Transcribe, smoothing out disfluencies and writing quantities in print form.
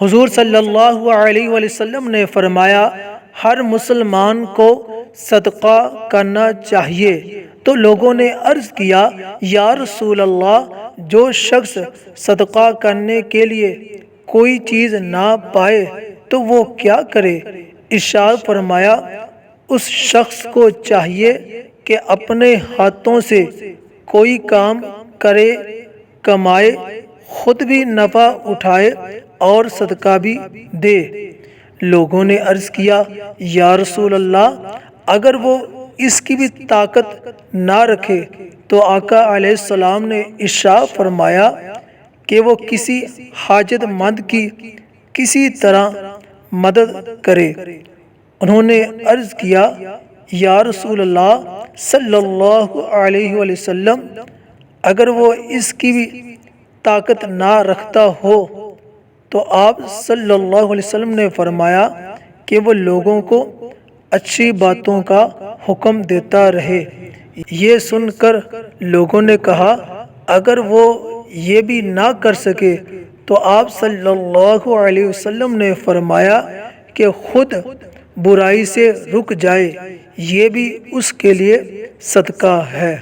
حضور صلی اللہ علیہ وسلم نے فرمایا ہر مسلمان کو صدقہ کرنا چاہیے۔ تو لوگوں نے عرض کیا یا رسول اللہ، جو شخص صدقہ کرنے کے لیے کوئی چیز نہ پائے تو وہ کیا کرے؟ ارشاد فرمایا اس شخص کو چاہیے کہ اپنے ہاتھوں سے کوئی کام کرے، کمائے، خود بھی نفع اٹھائے اور صدقہ بھی دے۔ لوگوں نے عرض کیا یا رسول اللہ، اگر وہ اس کی بھی طاقت نہ رکھے؟ تو آقا علیہ السلام نے ارشاد فرمایا کہ وہ کسی حاجت مند کی کسی طرح مدد کرے۔ انہوں نے عرض کیا یا رسول اللہ صلی اللہ علیہ وسلم، اگر وہ اس کی بھی طاقت نہ رکھتا ہو؟ تو آپ صلی اللہ علیہ وسلم نے فرمایا کہ وہ لوگوں کو اچھی باتوں کا حکم دیتا رہے۔ یہ سن کر لوگوں نے کہا اگر وہ یہ بھی نہ کر سکے؟ تو آپ صلی اللہ علیہ وسلم نے فرمایا کہ خود برائی سے رک جائے، یہ بھی اس کے لیے صدقہ ہے۔